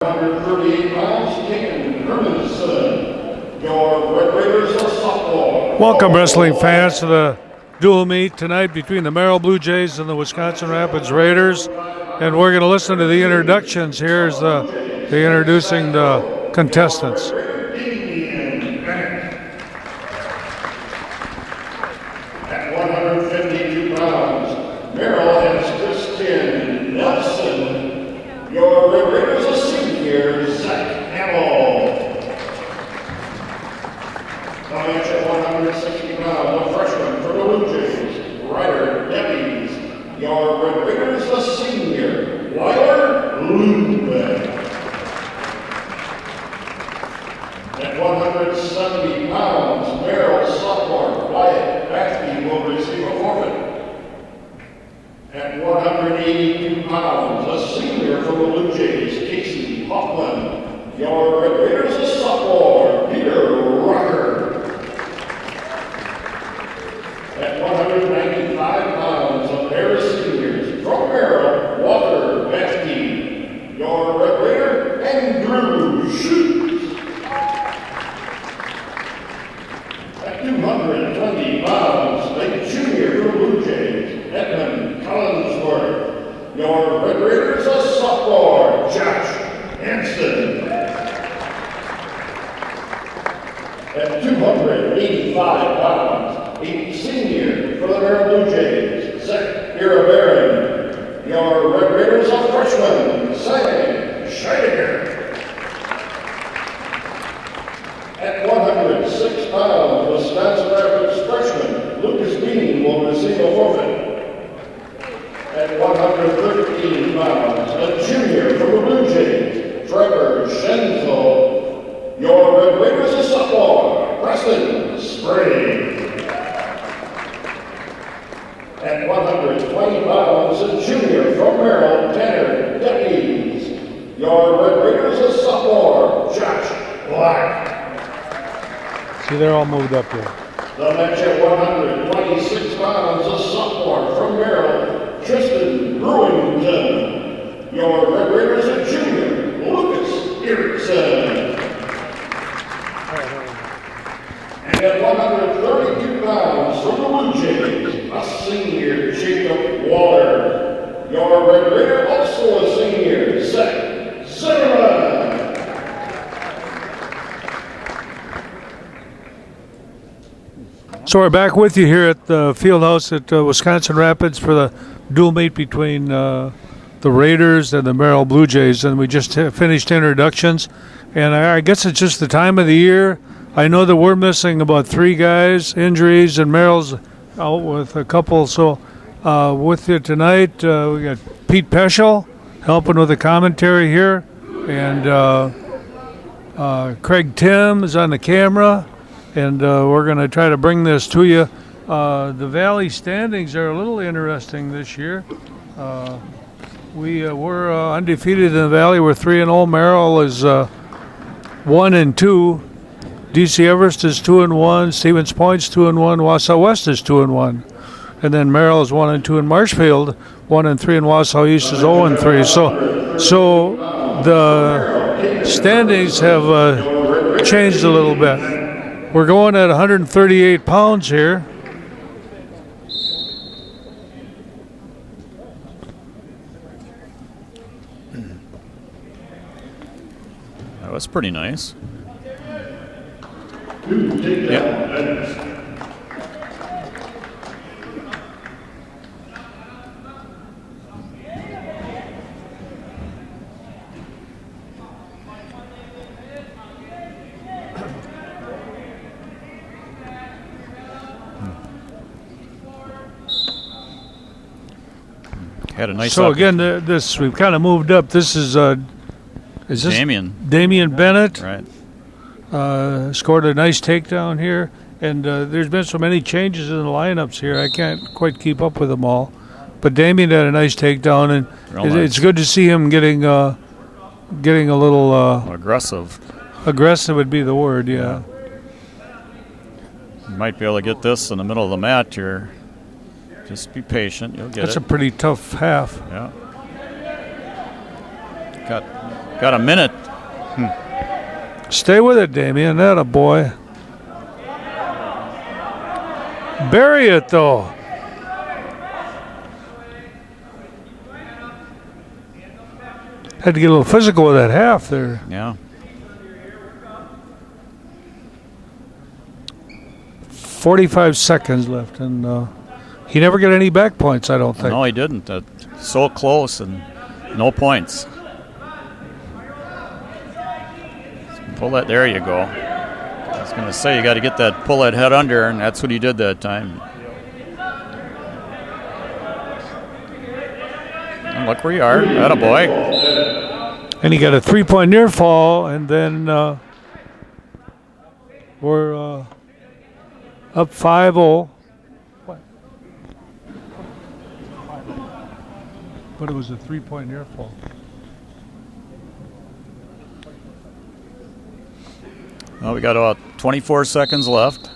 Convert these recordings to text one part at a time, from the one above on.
138 pounds, King Hermanson. Your Red Raiders are sophomore. Welcome, wrestling fans, to the dual meet tonight between the Merrill Blue Jays and the Wisconsin Rapids Raiders. And we're going to listen to the introductions. Here's the introducing the contestants. At 152 pounds, Merrill has Christian Nelson. Your Red Raiders are senior, Zach Hamill. Coming at 160 pounds, a freshman for the Blue Jays, Ryder Debbie. Your Red Raiders are senior, Weiler Lundberg. At 170 pounds, Merrill sophomore, Wyatt Bathke will receive a forfeit. At 182 pounds, a senior from the Blue Jays, Casey Hoffman. Your Red Raiders a sophomore, Peter Rucker. At 195 pounds, a pair of seniors from Merrill, Walter Bathke. Your Red Raider, Andrew Schutz. At 220 pounds, the junior from Blue Jays, Edmund Collinsworth. Your Red Raiders a sophomore, Josh Hansen. At 285 pounds, a senior for the Merrill Blue Jays, Zach Irabaran. Your Red Raiders a freshman, Sam Scheidegger. At 106 pounds, Wisconsin Rapids freshman Lucas Bean will receive a forfeit. At 113 pounds, a junior from the Blue Jays, Trevor Schenzel. Your Red Raiders a sophomore, Preston Sprague. At 120 pounds, a junior from Merrill, Tanner Deputies. Your Red Raiders a sophomore, Josh Black. See, they're all moved up here. The match at 126 pounds, a sophomore from Merrill, Tristan Brewington. Your Red Raiders a junior, Lucas Erickson. And at 132 pounds from the Blue Jays, a senior, Jacob Waller. Your Red Raider also a senior, Zach Zimmerman. So we're back with you here at the field house at Wisconsin Rapids for the dual meet between the Raiders and the Merrill Blue Jays, and we just finished introductions. And I guess it's just the time of the year. I know that we're missing about 3 guys, injuries, and Merrill's out with a couple. So with you tonight, we got Pete Poeschl helping with the commentary here, and Craig Timm is on the camera. And we're going to try to bring this to you. The Valley standings are a little interesting this year. We're undefeated in the Valley. We're 3-0. Merrill is 1-2. DC Everest is 2-1. Stevens Point's 2-1. Wausau West is 2-1. And then Merrill is 1-2 in Marshfield, 1-3, and Wausau East is 0-3. So the standings have changed a little bit. We're going at 138 pounds here. That was pretty nice. Yep. Had a nice. So again, this we've kind of moved up. This is this Damian Bennett? Right. Scored a nice takedown here, and there's been so many changes in the lineups here. I can't quite keep up with them all. But Damian had a nice takedown, and it's good to see him getting a little aggressive. Aggressive would be the word, yeah. You might be able to get this in the middle of the mat here. Just be patient. You'll get That's a pretty tough half. Yeah. Got a minute. Stay with it, Damien. That a boy. Bury it, though. Had to get a little physical with that half there. Yeah. 45 seconds left, and he never got any back points, I don't think. No, he didn't. So close and no points. Pull that. There you go. I was going to say, you got to get that, pull that head under, and that's what he did that time. And look where you are. Atta boy. And he got a 3-point near fall, and then we're up 5-0. But it was a 3-point near fall. Well, we got about 24 seconds left.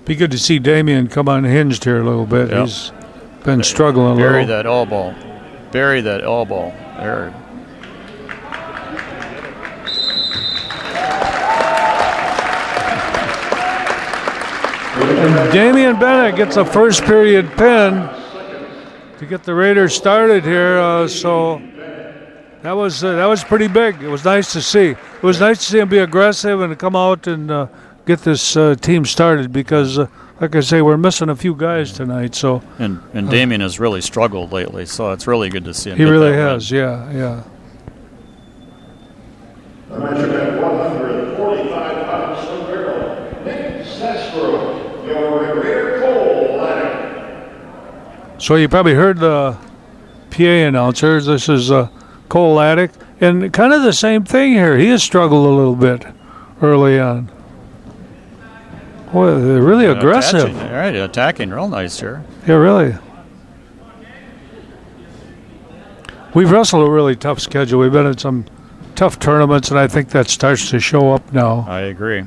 Be good to see Damien come unhinged here a little bit. Yep. He's been struggling a Bury little. that elbow. Bury that elbow. There. And Damian Bennett gets a first period pin to get the Raiders started here. So that was pretty big. It was nice to see. It was nice to see him be aggressive and come out and get this team started because, like I say, we're missing a few guys tonight. So And Damien has really struggled lately, so it's really good to see him. he get really that has. win. Yeah. The measure at 145 pounds from Merrill, Nick Sestro, your Raider Cole ladder. So you probably heard the PA announcers. This is Cole Laddick. And kind of the same thing here. He has struggled a little bit early on. Boy, they're really aggressive. All right, attacking real nice here. Yeah, really. We've wrestled a really tough schedule. We've been in some tough tournaments, and I think that starts to show up now. I agree.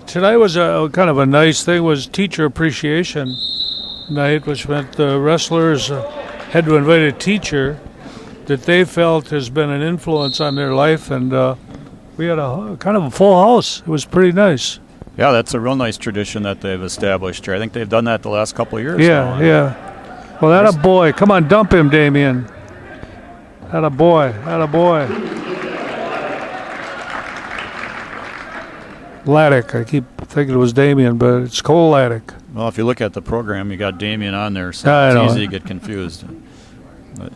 Tonight was a kind of a nice thing. Was Teacher Appreciation Night, which meant the wrestlers had to invite a teacher that they felt has been an influence on their life, and we had a kind of a full house. It was pretty nice. Yeah, that's a real nice tradition that they've established here. I think they've done that the last couple of years. Yeah, now. yeah. Well, that a boy. Come on, dump him, Damien. That a boy. That a boy. Laddick. I keep thinking it was Damien, but it's Cole Laddick. Well, if you look at the program, you got Damien on there, so I know. it's easy to get confused.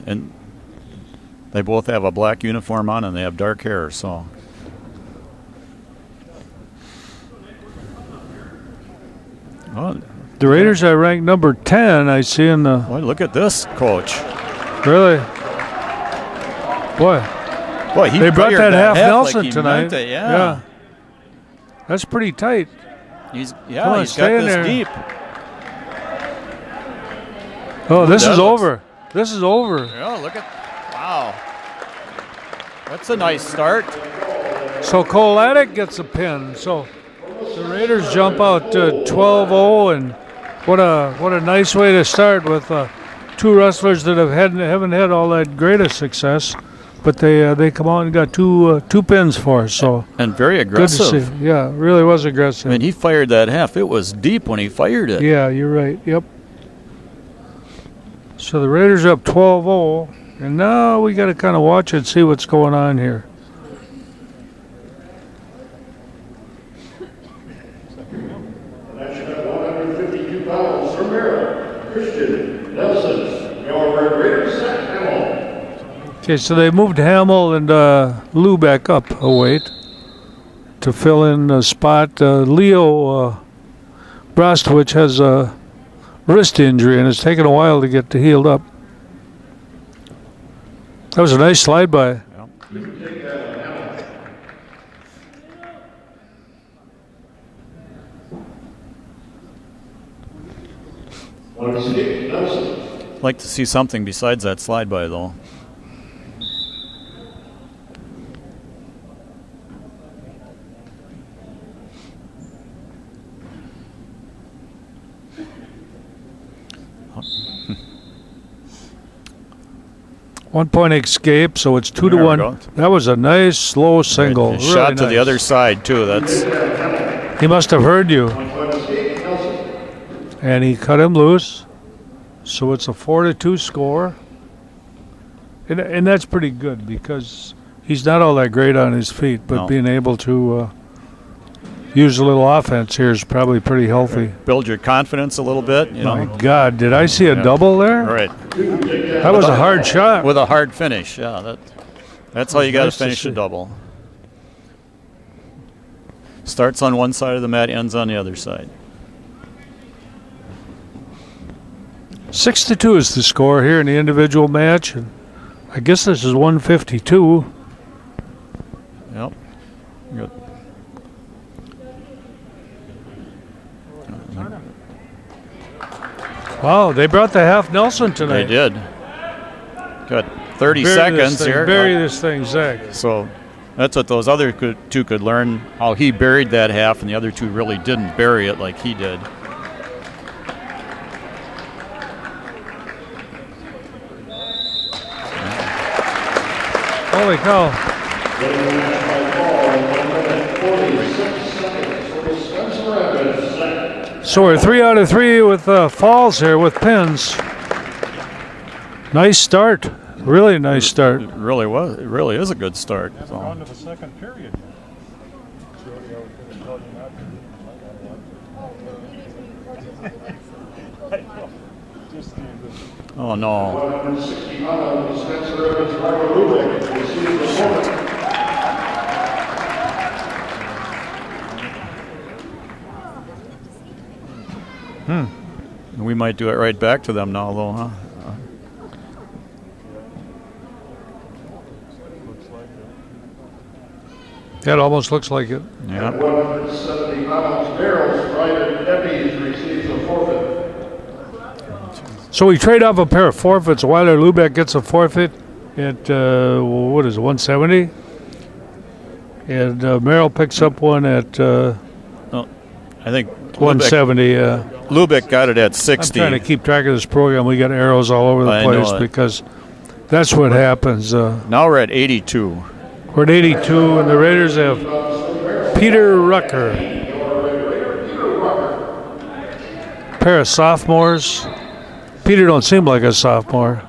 And they both have a black uniform on, and they have dark hair, so. Well, The Raiders are ranked number 10, I see in the... boy, look at this, Coach. Really? Boy, Boy, he they brought fired that half like Nelson he tonight. meant it, yeah. That's pretty tight. He's Come on, got stay in this there. deep. Oh, this That is looks- over. This is over. Yeah, look at, wow. That's a nice start. So Cole Laddick gets a pin. So the Raiders jump out to 12-0, and what a nice way to start with two wrestlers that haven't had all that great a success, but they come out and got two pins for us. So And very good to aggressive. see. Yeah, it really was aggressive. I mean, he fired that half. It was deep when he fired it. Yeah, you're right. Yep. So the Raiders are up 12-0, and now we got to kind of watch and see what's going on here. Measure at 152 pounds from Merrill, Christian Nelson, your Raider set Hamill. Okay, so they moved Hamill and Lou back up a weight to fill in a spot. Leo Brostowicz has a wrist injury, and it's taken a while to get healed up. That was a nice slide by. Like to see something besides that slide by, though. One-point escape, so it's 2-1. That was a nice slow single. Right. Really Shot to nice. the other side too. That's. He must have heard you. And he cut him loose. So it's a 4-2 score. And that's pretty good because he's not all that great on his feet, but No. being able to use a little offense here is probably pretty healthy. Build your confidence a little bit. You My know. God, did I see a double there? Right. That was a hard shot. With a hard finish. Yeah. That's how you got to nice to finish a see. double. Starts on one side of the mat, ends on the other side. 6-2 is the score here in the individual match. And I guess this is 152. Yep. Good. Wow, they brought the half Nelson tonight. They did. Got 30 Bury seconds this thing, here. Bury this thing, Zach. So that's what those other two could learn, how he buried that half and the other two really didn't bury it like he did. Holy cow. So we're 3 out of 3 with falls here with pins. Nice start. Really nice start. It really was. It really is a good start. So. On to the second period. Oh no. 160 pounds, Spencer Evans, Robert Lubeck, receives the forfeit. We might do it right back to them now, though, huh? That almost looks like it. Yeah. 170 pounds, Merrill, Ryder Deputies receives a forfeit. So we trade off a pair of forfeits. Weiler Lubeck gets a forfeit at, what is it, 170? And Merrill picks up one at I think 170. Lubeck got it at I'm 60. trying to keep track of this program. We got arrows all over the I know place it. because that's what happens. Now we're at 82. We're at 82, and the Raiders have Peter Rucker. Pair of sophomores. Peter don't seem like a sophomore.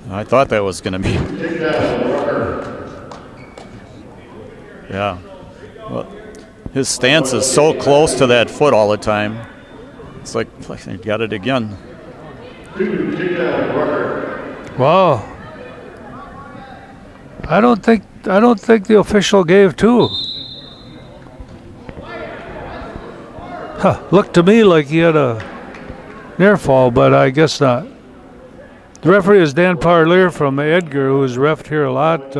I thought that was going to be. Yeah. Well, his stance is so close to that foot all the time. It's like he got it again. Wow. I don't think the official gave two. Looked to me like he had a near fall, but I guess not. The referee is Dan Parlier from Edgar, who has reffed here a lot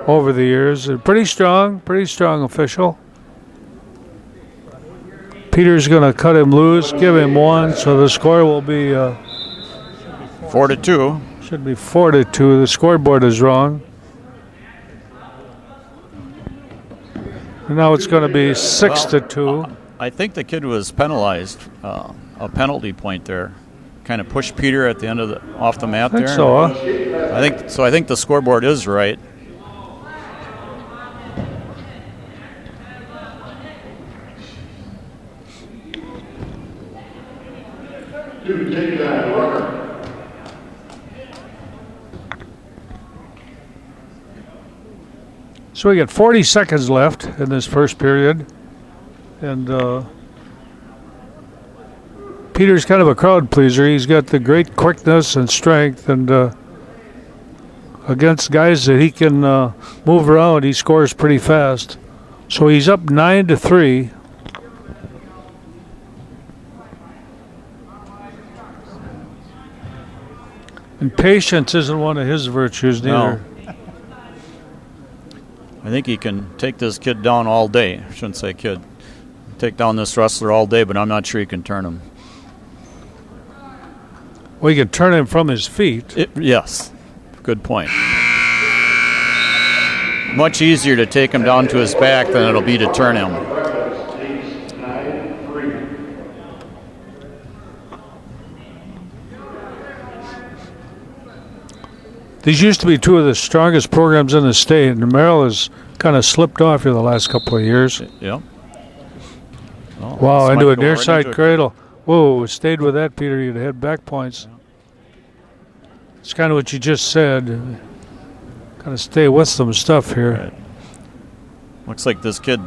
over the years. A pretty strong official. Peter's going to cut him loose, give him one, so the score will be 4-2. should be 4-2. The scoreboard is wrong. And now it's going to be 6-2. I think the kid was penalized, a penalty point there. Kind of pushed Peter at the end of off the mat I think there. so, huh? I think the scoreboard is right. So we got 40 seconds left in this first period. And Peter's kind of a crowd pleaser. He's got the great quickness and strength, and against guys that he can move around, he scores pretty fast. So he's up 9-3. And patience isn't one of his virtues neither. No. I think he can take this kid down all day. I shouldn't say kid. Take down this wrestler all day, but I'm not sure he can turn him. Well, you can turn him from his feet. Yes. Good point. Much easier to take him down to his back than it'll be to turn him. These used to be two of the strongest programs in the state, and Merrill has kind of slipped off here the last couple of years. Yep. Oh, Wow, into a near side cradle. Whoa, stayed with that, Peter. You'd had back points. It's kind of what you just said. Kind of stay with some stuff here. Right. Looks like this kid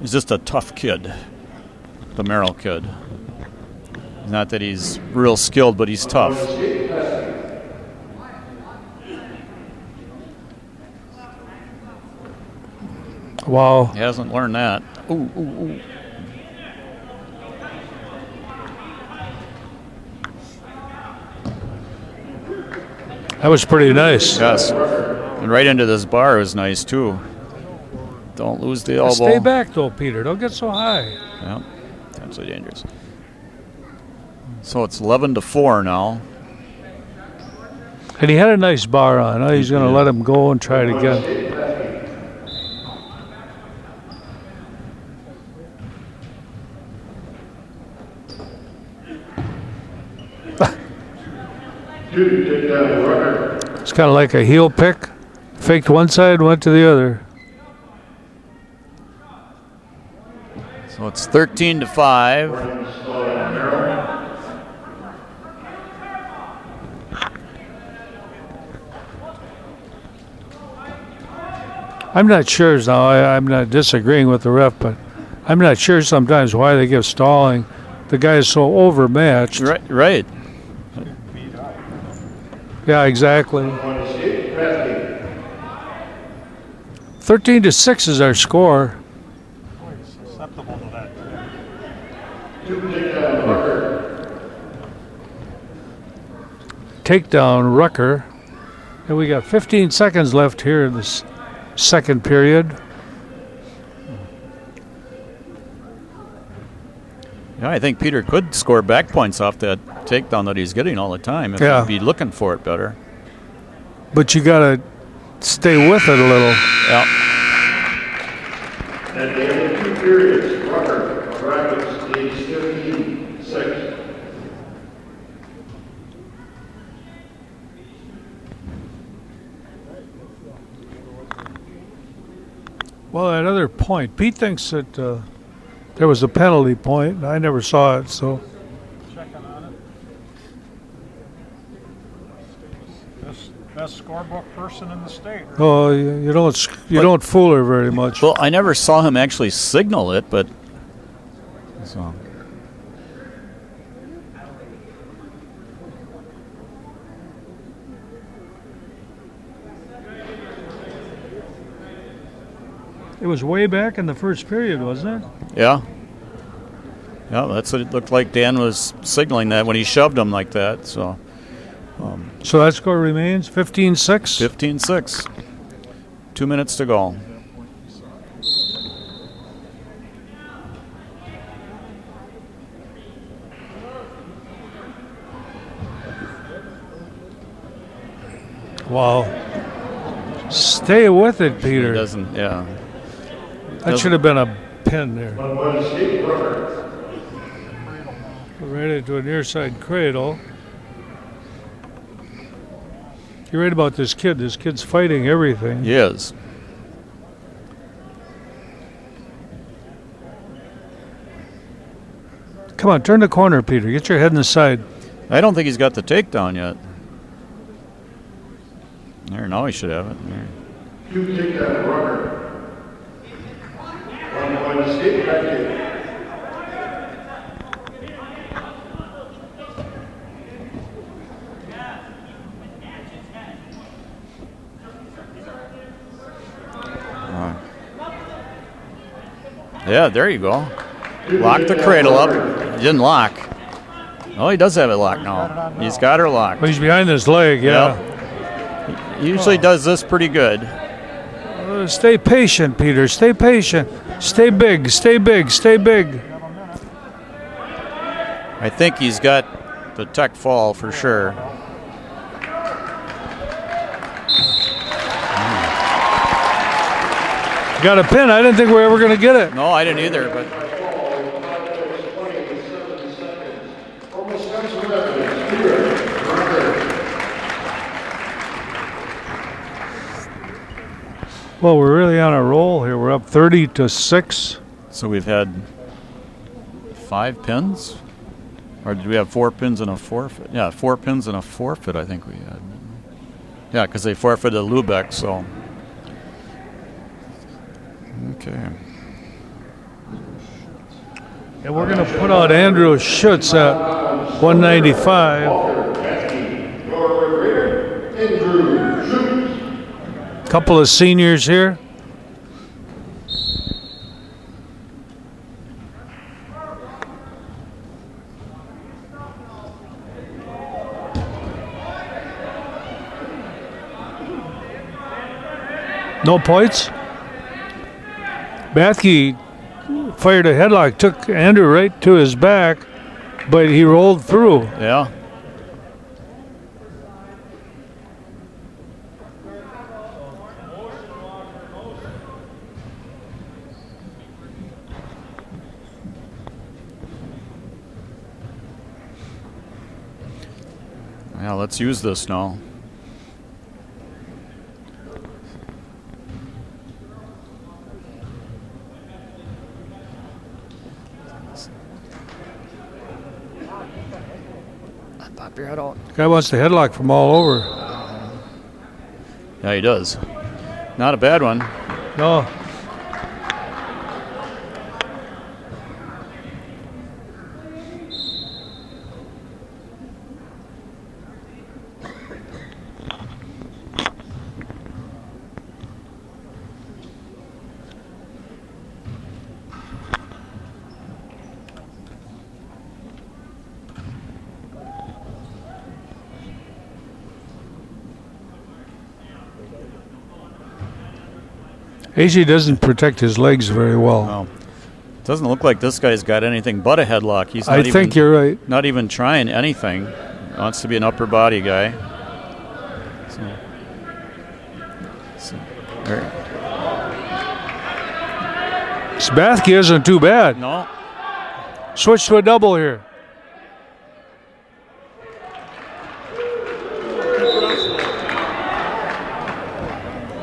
is just a tough kid, the Merrill kid. Not that he's real skilled, but he's tough. Wow. He hasn't learned that. Ooh, ooh, ooh. That was pretty nice. Yes. And right into this bar is nice, too. Don't lose the elbow. Stay back, though, Peter. Don't get so high. Yeah, absolutely dangerous. So it's 11-4 now. And he had a nice bar on. Oh, he's going to let him go and try it again. It's kind of like a heel pick. Faked one side, went to the other. So it's 13-5. I'm not sure now. I'm not disagreeing with the ref, but I'm not sure sometimes why they give stalling. The guy is so overmatched. Right. Yeah, exactly. 13-6 is our score. Takedown, Rucker. And we got 15 seconds left here in this second period. Yeah, I think Peter could score back points off that takedown that he's getting all the time if he'd be looking for it better. But you got to stay with it a little. Yeah. At the end of 2 periods, Rucker, Rapids, age 15-6. Well, that other point, Pete thinks that there was a penalty point, and I never saw it, so. Checking on it. Best scorebook person in the state. Right? Oh, you don't fool her very much. Well, I never saw him actually signal it, but so. It was way back in the first period, wasn't it? Yeah. Yeah, that's what it looked like. Dan was signaling that when he shoved him like that. So So that score remains 15-6? 15-6. 2 minutes to go. Wow. Stay with it, Peter. He doesn't, yeah. That should have been a pin there. Right into a near side cradle. You're right about this kid. This kid's fighting everything. He is. Come on, turn the corner, Peter. Get your head in the side. I don't think he's got the takedown yet. There, now he should have it. There. 2 takedown, Rucker. 1 point escape, back in. Yeah, there you go. Lock the cradle up. Didn't lock. Oh, he does have it locked now. He's got her locked. But he's behind his leg, yeah. Yep. He usually does this pretty good. Stay patient, Peter. Stay patient. Stay big. Stay big. Stay big. I think he's got the tech fall for sure. Got a pin. I didn't think we were ever going to get it. No, I didn't either, but well, we're really on a roll here. We're up 30-6. so we've had 5 pins? Or did we have 4 pins and a forfeit? Yeah, 4 pins and a forfeit, I think we had. Yeah, because they forfeited Lubeck, so. Okay. And we're going to put out Andrew Schutz at 195. Couple of seniors here. No points. Bathke fired a headlock, took Andrew right to his back, but he rolled through. Yeah. Yeah, let's use this now. Pop your head out. Guy wants the headlock from all over. Yeah, he does. Not a bad one. No. AJ doesn't protect his legs very well. No. Doesn't look like this guy's got anything but a headlock. He's not I think you're right. Not even trying anything. Wants to be an upper body guy. There. Bathke isn't too bad. No. Switch to a double here.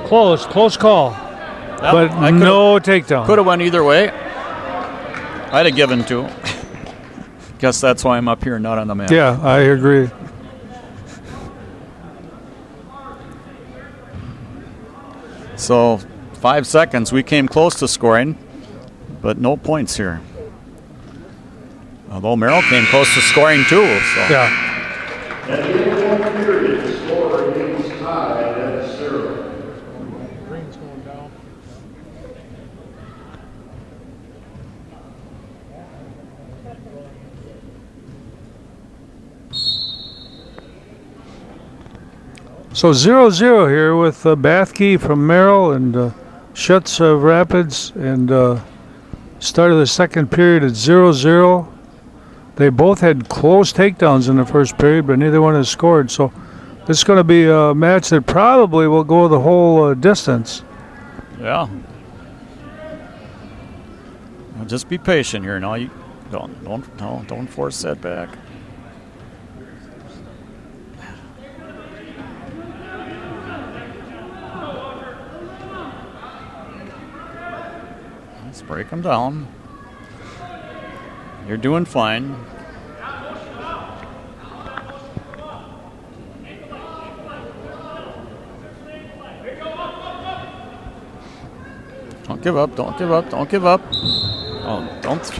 Close call. Yep, but no takedown. Could have went either way. I'd have given 2. Guess that's why I'm up here, not on the mat. Yeah, I agree. So 5 seconds. We came close to scoring, but no points here. Although Merrill came close to scoring too. So. Yeah. At the end of one period, the score remains tied at 0. Green's going down. So 0-0 here with Bathke from Merrill and Schutz of Rapids, and start of the second period at 0-0. They both had close takedowns in the first period, but neither one has scored. So this is going to be a match that probably will go the whole distance. Yeah. Well, just be patient here. No, you don't force that back. Let's break them down. You're doing fine. Don't give up, don't give up, don't give up. Oh, don't.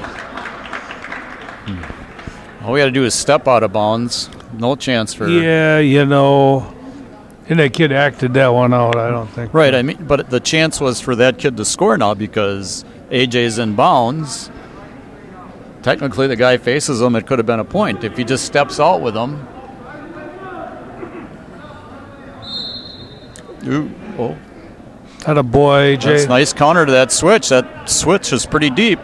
All we got to do is step out of bounds. No chance for. Yeah, you know. And that kid acted that one out, I don't think. Right, I mean, but the chance was for that kid to score now because AJ's in bounds. technically the guy faces him, it could have been a point. If he just steps out with him. Ooh, oh. That a boy, Jay. That's a nice counter to that switch. That switch is pretty deep.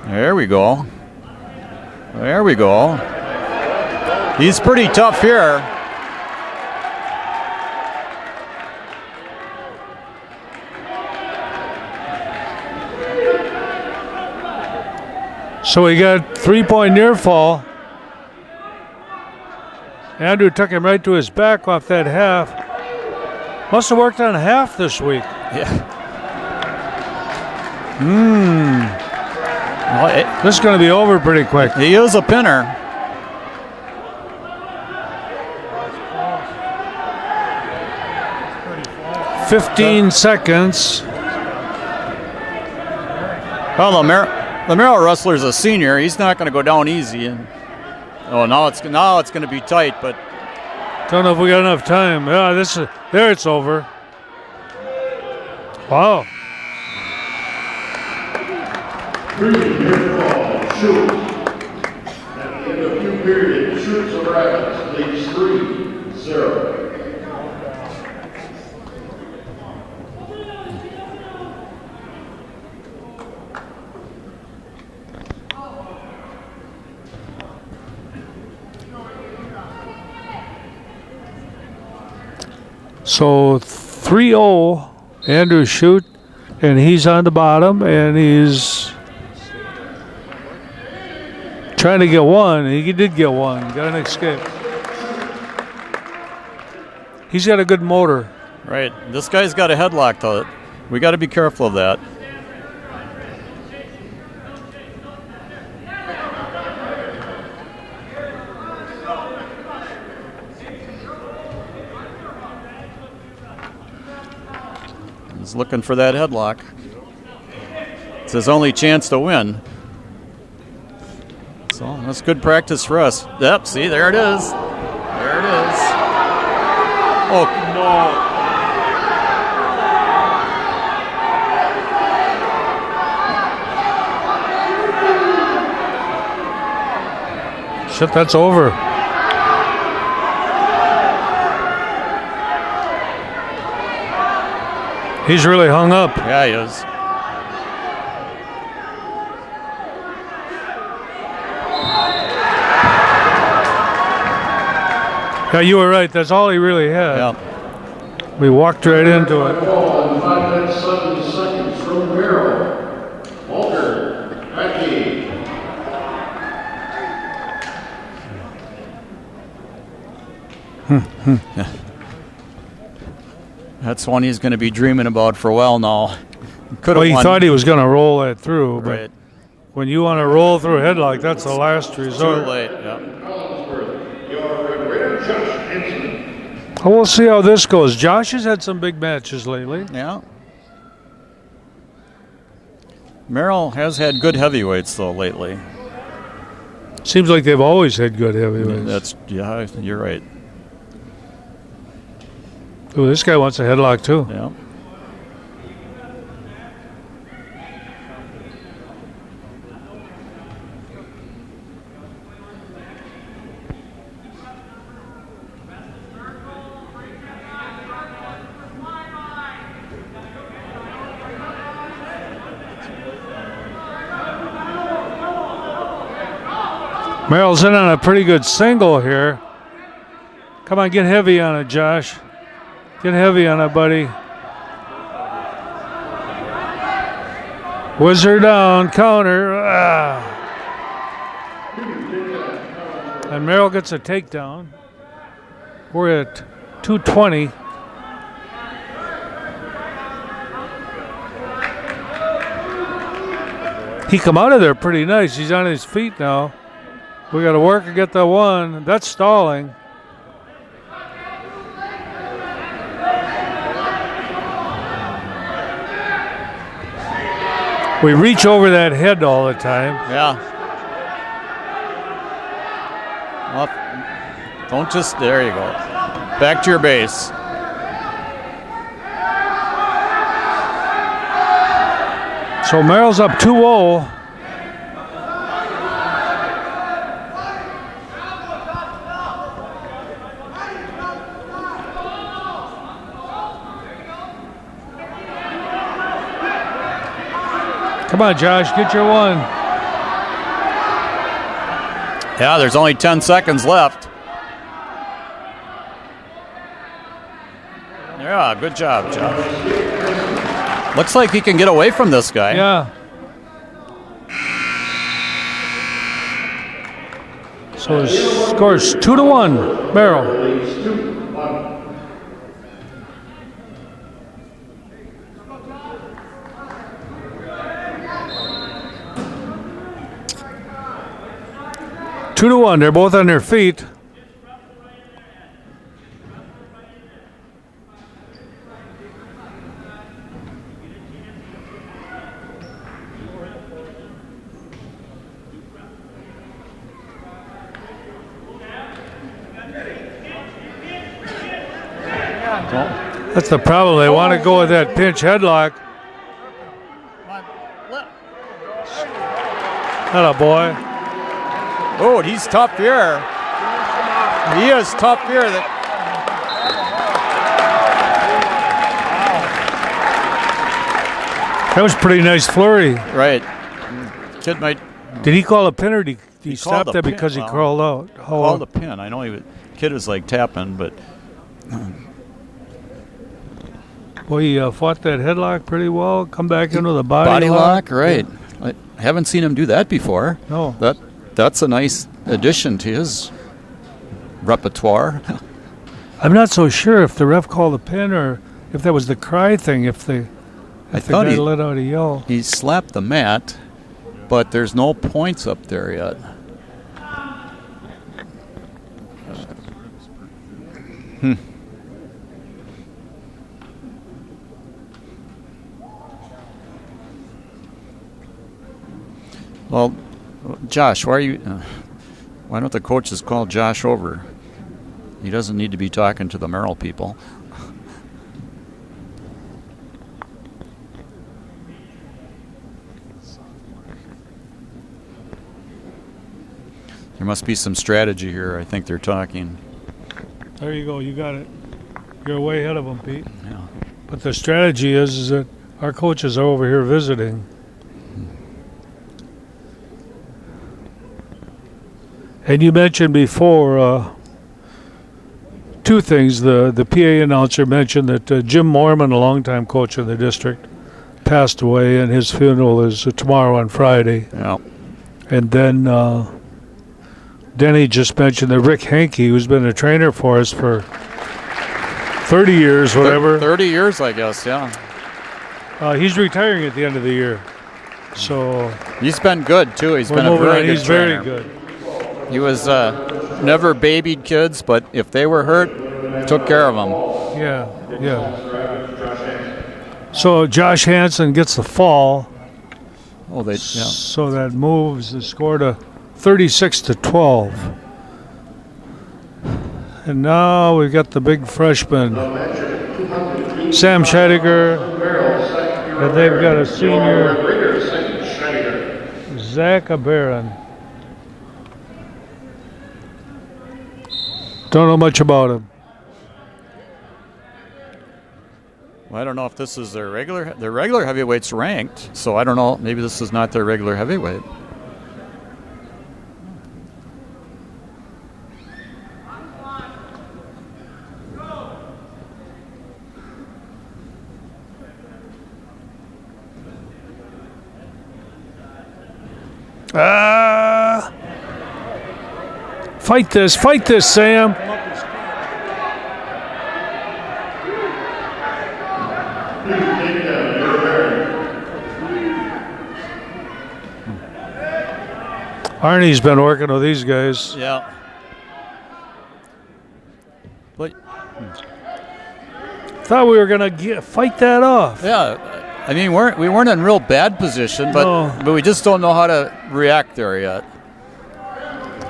There we go. There we go. He's pretty tough here. So we got 3-point near fall. Andrew took him right to his back off that half. Must have worked on half this week. Yeah. Well, this is going to be over pretty quick. He is a pinner. Pretty 15 seconds. Well, the Merrill wrestler's a senior. He's not going to go down easy. And now it's going to be tight, but don't know if we got enough time. Yeah, there it's over. Wow. 3 near ball, shoot. At the end of 2 periods, shoots of Rapids leads 3-0. So 3-0, Andrew shoot, and he's on the bottom, and he's trying to get one. He did get one, got an escape. He's got a good motor. right. This guy's got a headlock though. We got to be careful of that. He's looking for that headlock. It's his only chance to win. So that's good practice for us. Yep, see, there it is. There it is. Oh, no. Shit, that's over. He's really hung up. Yeah, he is. Yeah, you were right. That's all he really had. Yeah. We walked right into it. Ball in 5 minutes 7 seconds from Merrill. Walter, Mackey. That's one he's going to be dreaming about for a while now. Well, he thought he was going to roll that through, but Right. when you want to roll through a headlock, that's the last resort. Too late. Yeah. Your winner, Josh Henson. Well, we'll see how this goes. Josh has had some big matches lately. Yeah. Merrill has had good heavyweights though lately. Seems like they've always had good heavyweights. Yeah, you're right. Ooh, this guy wants a headlock too. Yeah. Merrill's in on a pretty good single here. Come on, get heavy on it, Josh. Get heavy on it, buddy. Whizzer down, counter. And Merrill gets a takedown. We're at 220. He come out of there pretty nice. He's on his feet now. We got to work to get the one. That's stalling. We reach over that head all the time. Yeah. Well, don't just, there you go. Back to your base. So Merrill's up 2-0. Come on, Josh, get your one. Yeah, there's only 10 seconds left. Yeah, good job, Josh. Looks like he can get away from this guy. Yeah. So his score's 2-1, Merrill. 2-1. They're both on their feet. That's the problem. They want to go with that pinch headlock. Atta boy. Oh, he's tough here. He is tough here. That was pretty nice flurry. Right. Kid might. Did he call a pin or did he stop that pin. because he crawled out? Called a pin. I know kid was like tapping, but. Boy, he fought that headlock pretty well. Come back into the body lock. Right. I haven't seen him do that before. No. That's a nice addition to his repertoire. I'm not so sure if the ref called a pin or if that was the cry thing. If the guy let out a yell. He slapped the mat, but there's no points up there yet. Well, Josh, why don't the coaches call Josh over? He doesn't need to be talking to the Merrill people. There must be some strategy here. I think they're talking. There you go. You got it. You're way ahead of them, Pete. Yeah. But the strategy is that our coaches are over here visiting. And you mentioned before two things. The PA announcer mentioned that Jim Mormon, a longtime coach in the district, passed away, and his funeral is tomorrow on Friday. Yeah. And then Denny just mentioned that Rick Hankey, who's been a trainer for us for 30 years, whatever. 30 years, I guess, yeah. He's retiring at the end of the year. So he's been good, too. He's been a very good He's trainer. very good. He was never babied kids, but if they were hurt, took care of them. Yeah. So Josh Hansen gets the fall. Oh, yeah. So that moves the score to 36-12. And now we've got the big freshman, Sam Scheidegger, and they've got a senior, Zach Aberan. Don't know much about him. Well, I don't know if this is their regular heavyweight's ranked, so I don't know. Maybe this is not their regular heavyweight. Fight this, Sam. Arnie's been working with these guys. Yeah. But thought we were gonna fight that off. yeah, I mean we weren't in real bad position, but we just don't know how to react there yet.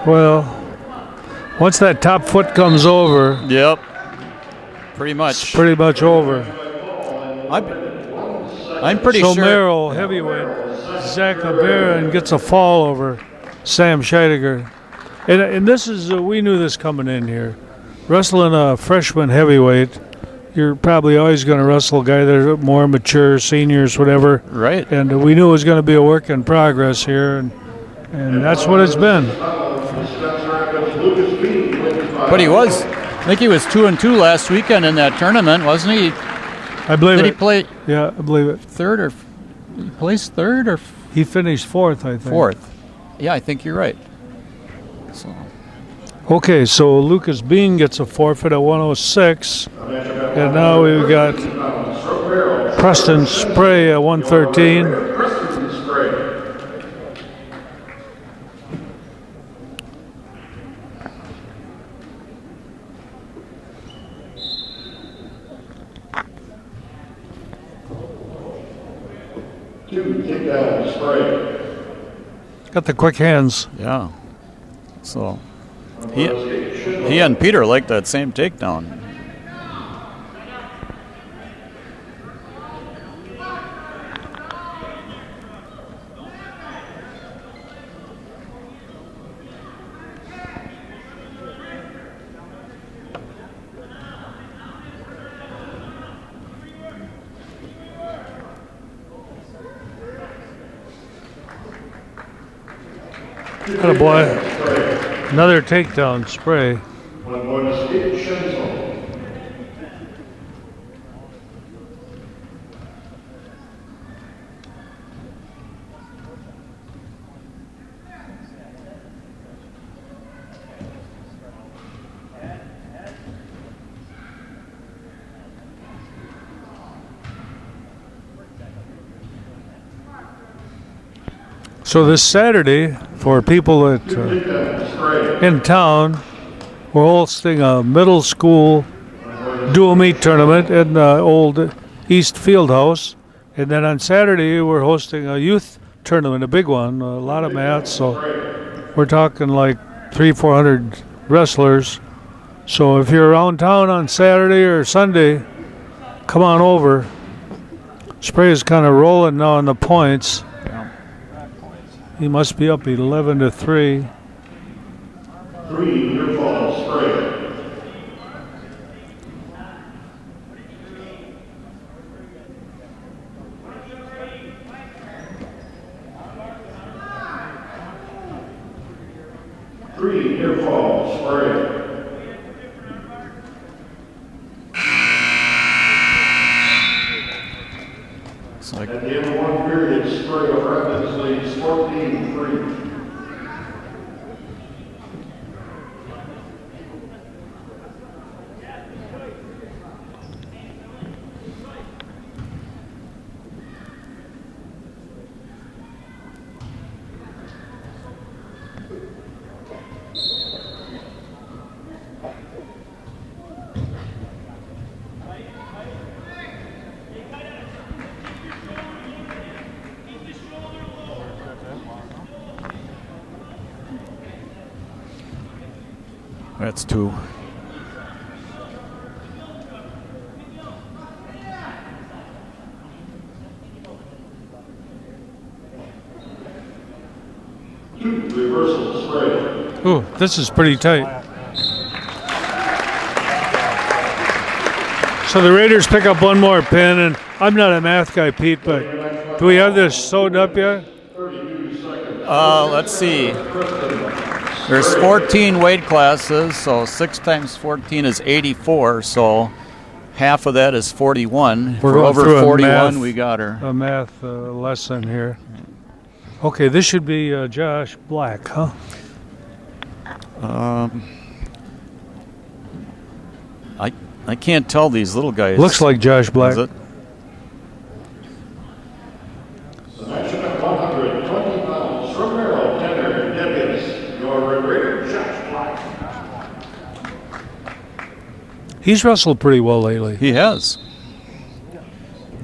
Well, once that top foot comes over, Yep. Pretty much. it's pretty much over. I'm pretty so sure. Merrill, heavyweight, Zach LeBaron gets a fall over Sam Scheidegger. And this is, we knew this coming in here. Wrestling a freshman heavyweight, you're probably always going to wrestle a guy that's more mature, seniors, whatever. Right. And we knew it was going to be a work in progress here, and that's what it's been. But he was, I think he was 2-2 last weekend in that tournament, wasn't he? I believe Did it. he play Yeah, I believe it. third or he placed third or He finished fourth, I think. fourth? Yeah, I think you're right. So Okay, so Lucas Bean gets a forfeit at 106. And now we've got Preston Spray at 113. Got the quick hands. yeah. So he and Peter liked that same takedown. Atta boy. Another takedown, Spray. So this Saturday, for people that in town, we're hosting a middle school dual meet tournament in the old East Fieldhouse, and then on Saturday we're hosting a youth tournament, a big one, a lot of mats. So we're talking like 300-400 wrestlers. So if you're around town on Saturday or Sunday, come on over. Spray is kind of rolling now on the points. He must be up 11-3. 3, near fall, Spray. Near fall, Spray. Like at the end of one period, Spray of Rapids leads 14-3. That's 2. Reversal, Spray. Ooh, this is pretty tight. So the Raiders pick up one more pin, and I'm not a math guy, Pete, but do we have this sewed up yet? Let's see. There's 14 weight classes, so 6 times 14 is 84, so half of that is 41. We're For going over through 41, we got her. A math lesson here. Okay, this should be Josh Black, huh? I can't tell these little guys. Looks like Josh Black. Is it? Selection at 120 pounds from Merrill, Tanner Davis, your Red Raider, Josh Black. He's wrestled pretty well lately. He has.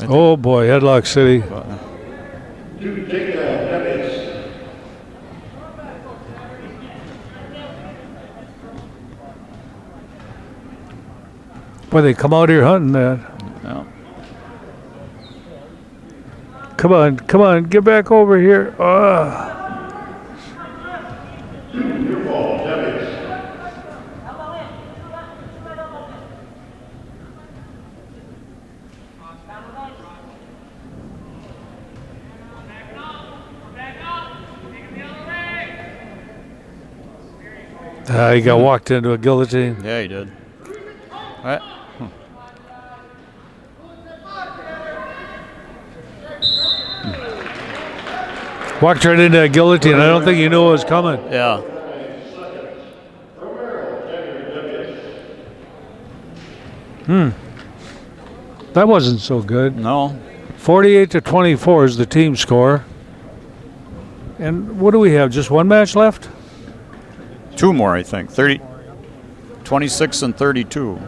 Oh boy, Headlock City. To take Davis. Boy, they come out here hunting that. Yeah. Come on, get back over here. Your ball, Benitz. He got walked into a guillotine. Yeah, he did. All right. Walked right into a guillotine. I don't think he knew it was coming. Yeah. That wasn't so good. No. 48-24 is the team score. And what do we have? Just one match left? 2 more, I think. 26 and 32.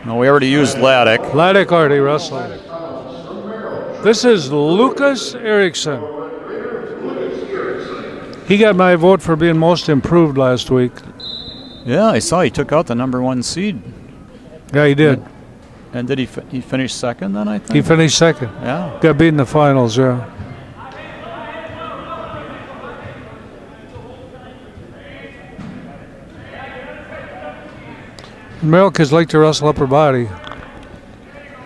No, we already used Laddick. Laddick already wrestled. This is Lucas Eriksson. He got my vote for being most improved last week. Yeah, I saw he took out the number 1 seed. Yeah, he did. And did he finish second then, I think? He finished second. Yeah. Got beat in the finals, yeah. Merrill kids like to wrestle upper body.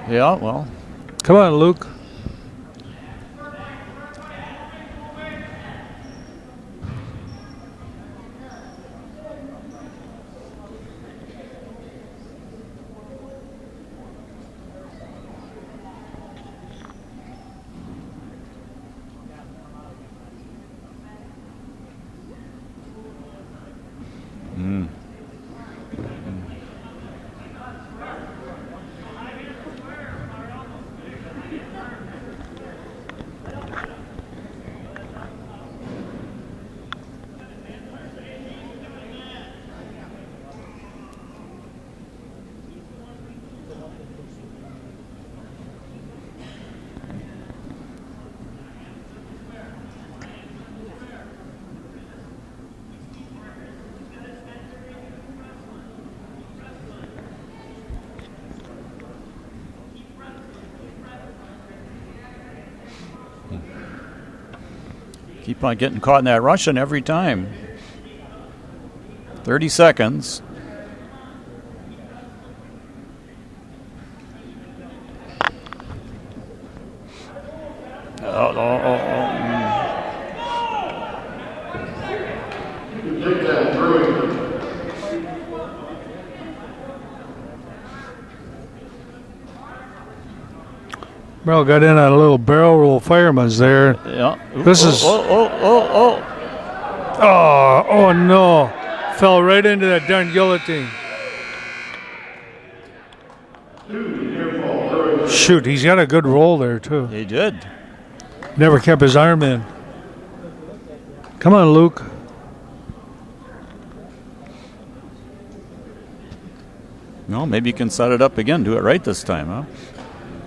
Yeah, well. Come on, Luke. Keep on getting caught in that Russian every time. 30 seconds. Merrill got in on a little barrel roll fireman's there. Yeah. This is. Oh no. Fell right into that darn guillotine. Shoot, he's got a good roll there, too. He did. Never kept his arm in. Come on, Luke. No, maybe you can set it up again. Do it right this time, huh?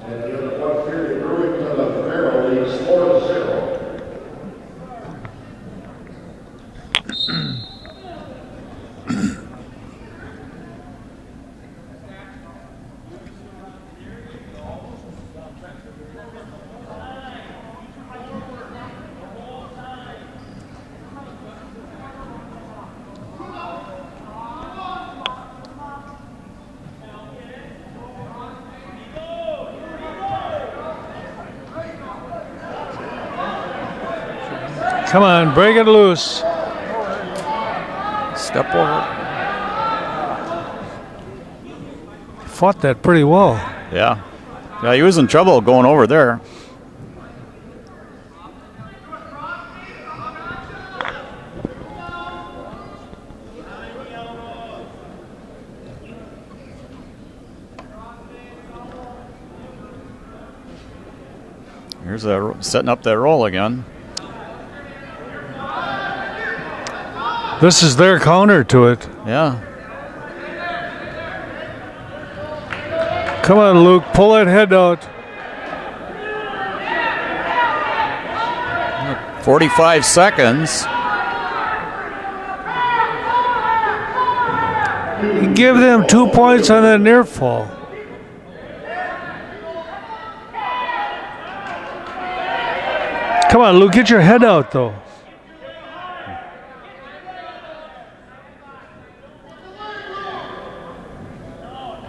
And the other one period brewing to the Merrill leads 4-0. Come on, break it loose. Step over. Fought that pretty well. Yeah. Yeah, he was in trouble going over there. Here's setting up that roll again. This is their counter to it. Yeah. Come on, Luke. Pull that head out. 45 seconds. Give them 2 points on that near fall. Come on, Luke, get your head out, though.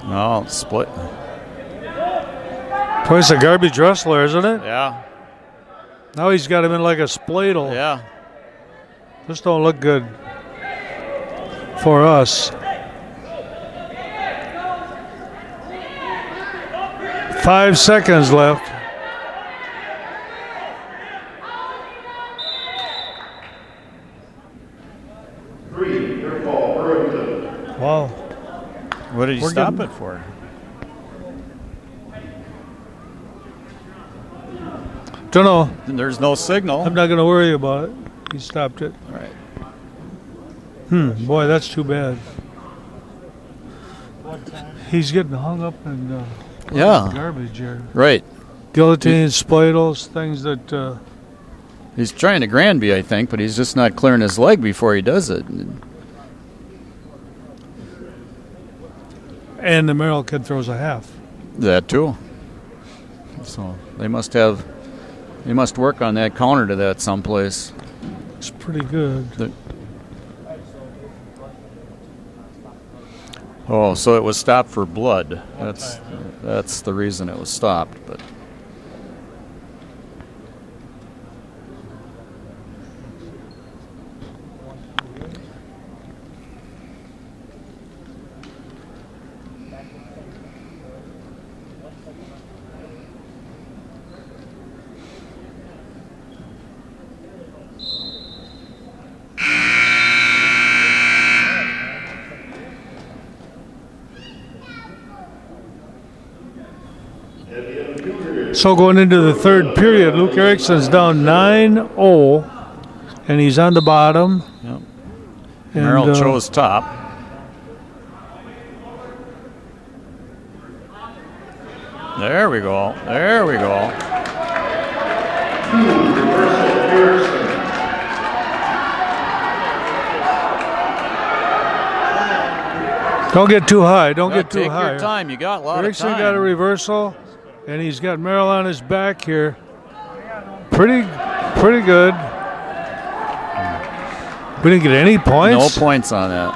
No, split. Boy, it's a garbage wrestler, isn't it? Yeah. Now he's got him in like a spladle. Yeah. This don't look good for us. 5 seconds left. Wow. What did he stop it for? Don't know. There's no signal. I'm not going to worry about it. He stopped it. All right. Boy, that's too bad. He's getting hung up in garbage here. Right. Guillotines, spladles, things that... He's trying to Granby, I think, but he's just not clearing his leg before he does it. And the Merrill kid throws a half. That too. So they must work on that counter to that someplace. It's pretty good. Oh, so it was stopped for blood. That's the reason it was stopped. But So going into the third period, Luke Erickson's down 9-0, and he's on the bottom. yep. And, Merrill chose top. There we go. There we go. Don't get too high. Don't get too high. Take your time. You got a lot Erickson of time. got a reversal, and he's got Merrill on his back here. Pretty good. We didn't get any points. No points on that.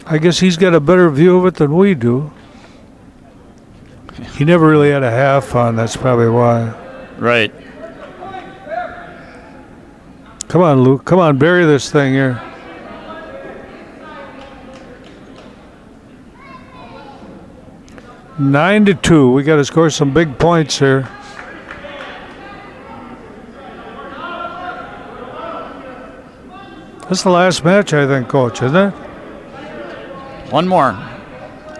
I guess he's got a better view of it than we do. He never really had a half on. That's probably why. Right. Come on, Luke. Come on, bury this thing here. Nine to 2. We got to score some big points here. This is the last match, I think, Coach, isn't it? One more.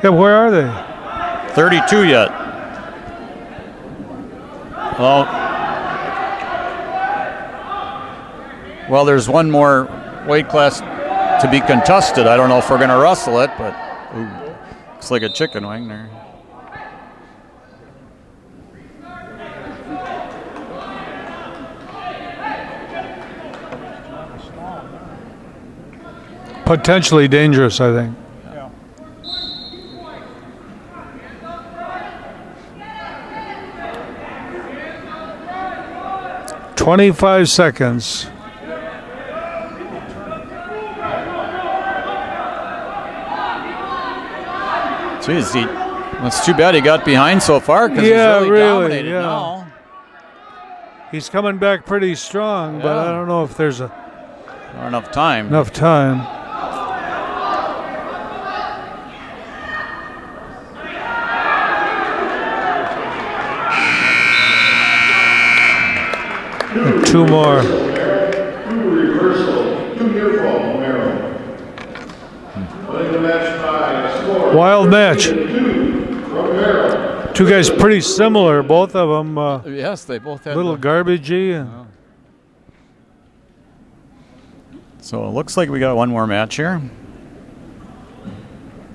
Yeah, where are they? 32 yet. Well, there's one more weight class to be contested. I don't know if we're going to wrestle it, but looks like a chicken wing there. Potentially dangerous, I think. Yeah. 25 seconds. Jeez, that's too bad he got behind so far because he's really dominated now. He's coming back pretty strong, but I don't know if there's Not enough time. enough time. Two more. Two reversal, 2 near fall, Merrill. Winning the match by a score. Wild match. 2 from Merrill. Two guys pretty similar, both of them. Yes, they both had Little garbagey. And So it looks like we got one more match here.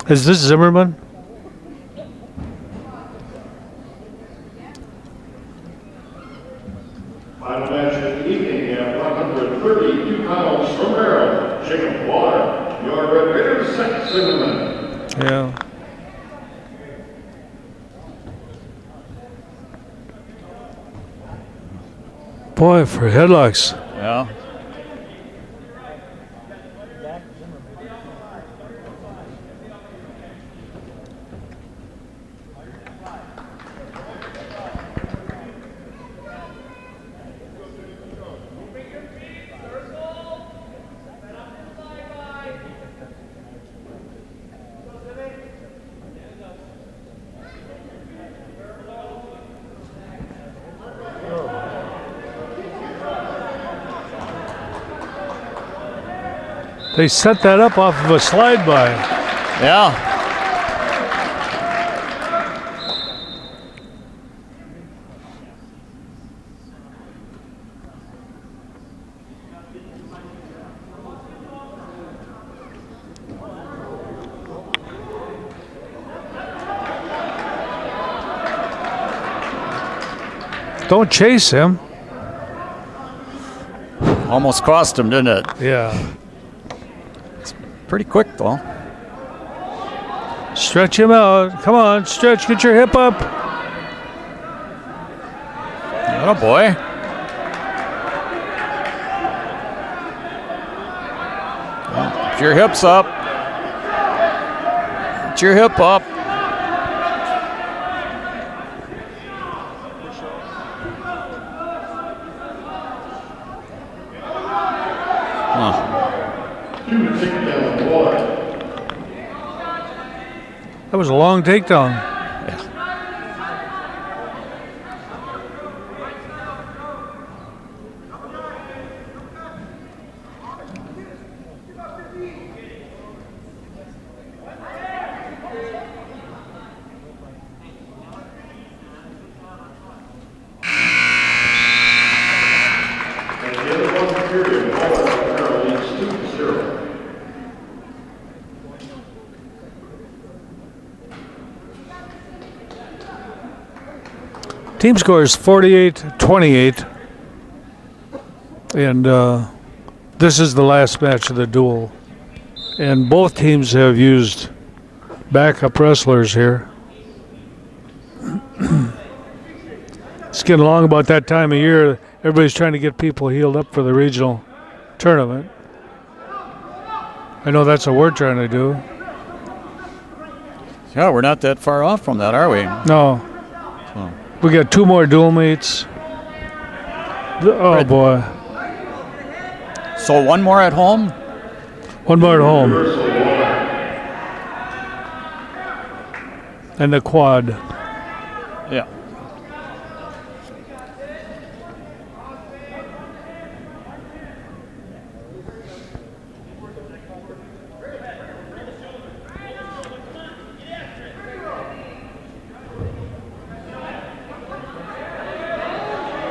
Is this Zimmerman? Final match of the evening at 132 pounds from Merrill. Jacob Water, your Red Raiders, Zimmerman. Yeah. Boy, for headlocks. Yeah. They set that up off of a slide by. Yeah. Don't chase him. Almost cost him, didn't it? Yeah. Pretty quick, though. Stretch him out. Come on, stretch. Get your hip up. Oh boy. Get your hips up. Get your hip up. That was a long takedown. Team score is 48-28, and this is the last match of the duel. And both teams have used backup wrestlers here. It's getting along about that time of year. Everybody's trying to get people healed up for the regional tournament. I know that's what we're trying to do. Yeah, we're not that far off from that, are we? No. So. We got 2 more dual meets. Oh, boy. So 1 more at home? 1 more at home. And the quad. Yeah.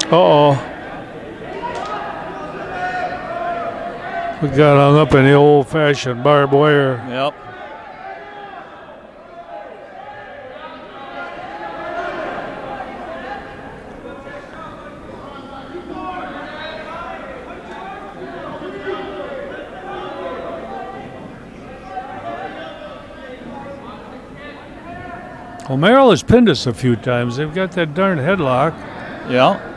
Uh-oh. We got hung up in the old-fashioned barbed wire. Yep. Well, Merrill has pinned us a few times. They've got that darn headlock. Yeah.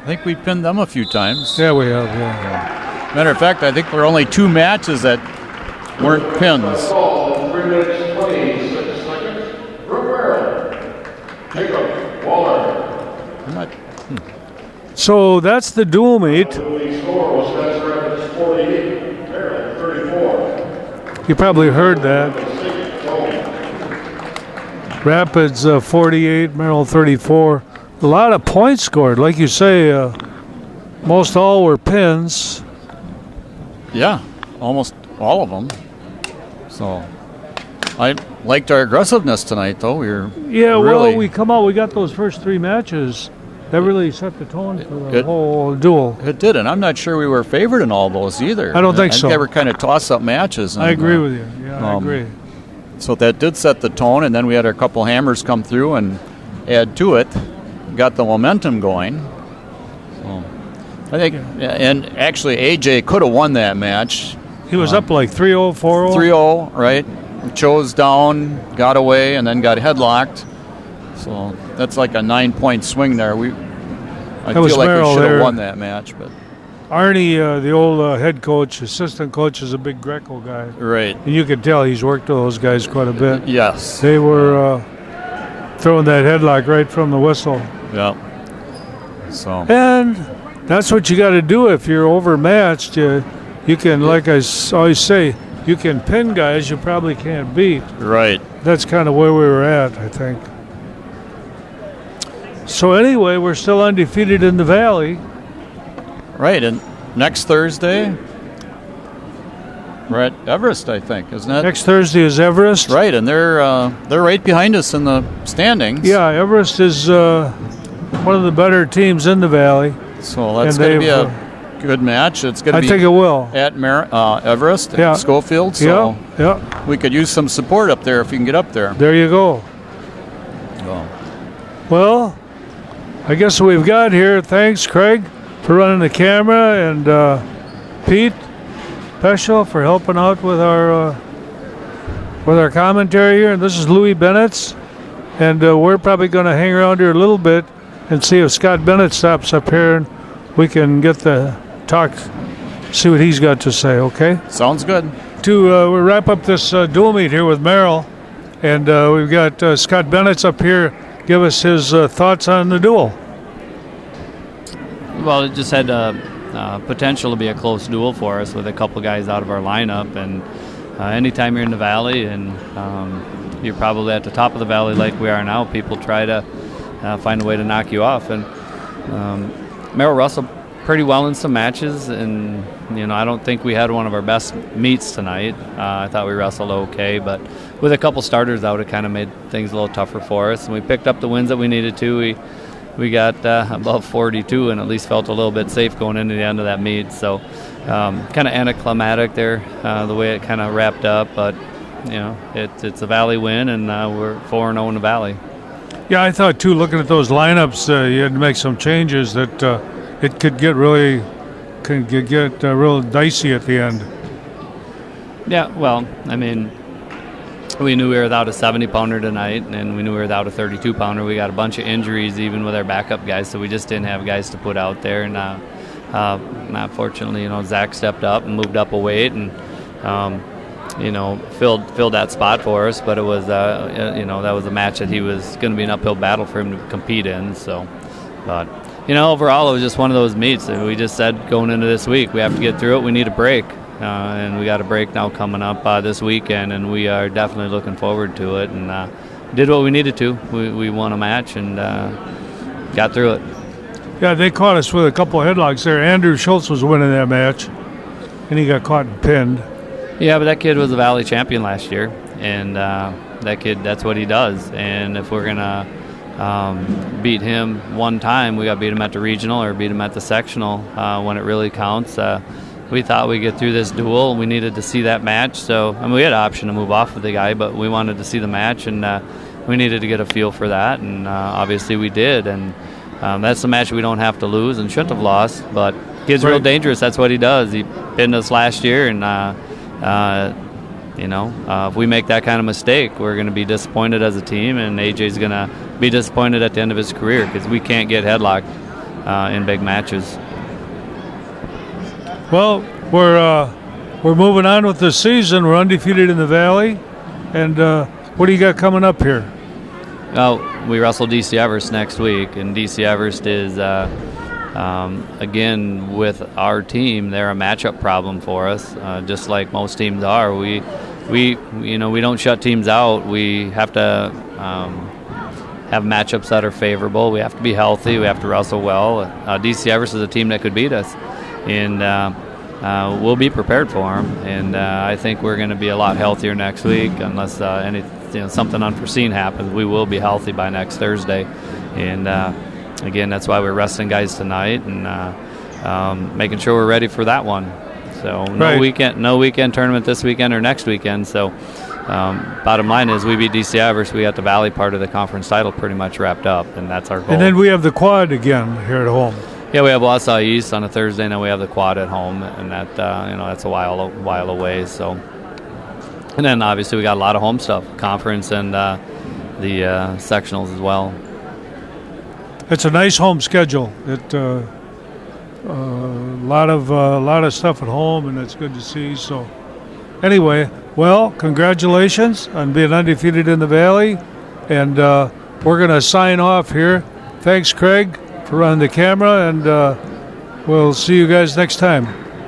I think we pinned them a few times. Yeah, we have, yeah. Matter of fact, I think there were only 2 matches that weren't pins. 3 minutes, 26 seconds. From Merrill. Jacob Waller. So that's the dual meet. The score was Spencer Rapids 48, Merrill 34. You probably heard that. Rapids 48, Merrill 34. A lot of points scored. Like you say, most all were pins. Yeah, almost all of them. So I liked our aggressiveness tonight, though. We were well, we come out. We got those first 3 matches. That really set the tone for the whole duel. It did, and I'm not sure we were favored in all those either. I don't think so. They were kind of toss-up matches. And, I agree with you. Yeah, I agree. So that did set the tone, and then we had a couple hammers come through and add to it. Got the momentum going. So I think, and actually AJ could have won that match. He was up like 3-0, 4-0. 3-0, right? Chose down, got away, and then got headlocked. So that's like a 9-point swing there. I That was feel like Merrill we should there. have won that match, but Arnie, the old head coach, assistant coach, is a big Greco guy. right. And you could tell he's worked with those guys quite a bit. Yes. They were throwing that headlock right from the whistle. Yeah. So. And that's what you got to do if you're overmatched. You can, like I always say, you can pin guys you probably can't beat. Right. That's kind of where we were at, I think. So anyway, we're still undefeated in the Valley. Right, and next Thursday, we're at Everest, I think, isn't it? Next Thursday is Everest. Right, and they're right behind us in the standings. Yeah, Everest is one of the better teams in the Valley. So that's And going to be they've, a good match. It's going to I be think it will. at Everest, Yeah. at Schofield. So Yeah. we could use some support up there if you can get up there. There you go. Oh. Well, I guess we've got here. Thanks, Craig, for running the camera, and Pete Poeschl for helping out with our commentary here. And this is Lewie Benitz, and we're probably going to hang around here a little bit and see if Scott Benitz stops up here, and we can get the talk, see what he's got to say. Okay. Sounds good. To wrap up this dual meet here with Merrill, and we've got Scott Benitz up here. Give us his thoughts on the duel. Well, it just had potential to be a close duel for us with a couple guys out of our lineup. And anytime you're in the Valley and you're probably at the top of the Valley like we are now, people try to find a way to knock you off. And Merrill wrestled pretty well in some matches, and I don't think we had one of our best meets tonight. I thought we wrestled okay, but with a couple starters out, it kind of made things a little tougher for us. And we picked up the wins that we needed to. We got above 42 and at least felt a little bit safe going into the end of that meet. So kind of anticlimactic there, the way it kind of wrapped up. But, it's a Valley win, and we're 4-0 in the Valley. Yeah, I thought, too, looking at those lineups, you had to make some changes that it could get real dicey at the end. Yeah, well, I mean, we knew we were without a 70-pounder tonight, and we knew we were without a 32-pounder. We got a bunch of injuries even with our backup guys, so we just didn't have guys to put out there. And not fortunately, Zach stepped up and moved up a weight and, filled that spot for us. But it was, that was a match that he was going to be an uphill battle for him to compete in. So, but overall, it was just one of those meets that we just said going into this week, we have to get through it. We need a break. And we got a break now coming up this weekend, and we are definitely looking forward to it. And did what we needed to. We won a match and got through it. Yeah, they caught us with a couple of headlocks there. Andrew Schultz was winning that match, and he got caught and pinned. Yeah, but that kid was a Valley champion last year, and that kid, that's what he does. And if we're going to beat him one time, we got to beat him at the regional or beat him at the sectional when it really counts. We thought we'd get through this duel. We needed to see that match. So, we had an option to move off with the guy, but we wanted to see the match, and we needed to get a feel for that. And obviously we did. And that's the match we don't have to lose and shouldn't have lost. But kid's real dangerous. That's what he does. He pinned us last year, and if we make that kind of mistake, we're going to be disappointed as a team, and AJ's going to be disappointed at the end of his career because we can't get headlocked in big matches. Well, we're moving on with the season. We're undefeated in the Valley. And what do you got coming up here? We wrestle DC Everest next week, and DC Everest is, again, with our team, they're a matchup problem for us, just like most teams are. We don't shut teams out. We have to have matchups that are favorable. We have to be healthy. We have to wrestle well. DC Everest is a team that could beat us. And we'll be prepared for them, and I think we're going to be a lot healthier next week unless something unforeseen happens. We will be healthy by next Thursday, and again, that's why we're resting guys tonight and making sure we're ready for that one. So no weekend tournament this weekend or next weekend. So bottom line is we beat DC Everest. We got the Valley part of the conference title pretty much wrapped up, and that's our goal. And then we have the quad again here at home. Yeah, we have Wausau East on a Thursday, and then we have the quad at home, and that that's a while away. So, and then obviously we got a lot of home stuff, conference and the sectionals as well. it's a nice home schedule. It a lot of stuff at home, and it's good to see. So anyway, well, congratulations on being undefeated in the Valley, and we're going to sign off here. Thanks, Craig, for running the camera, and we'll see you guys next time.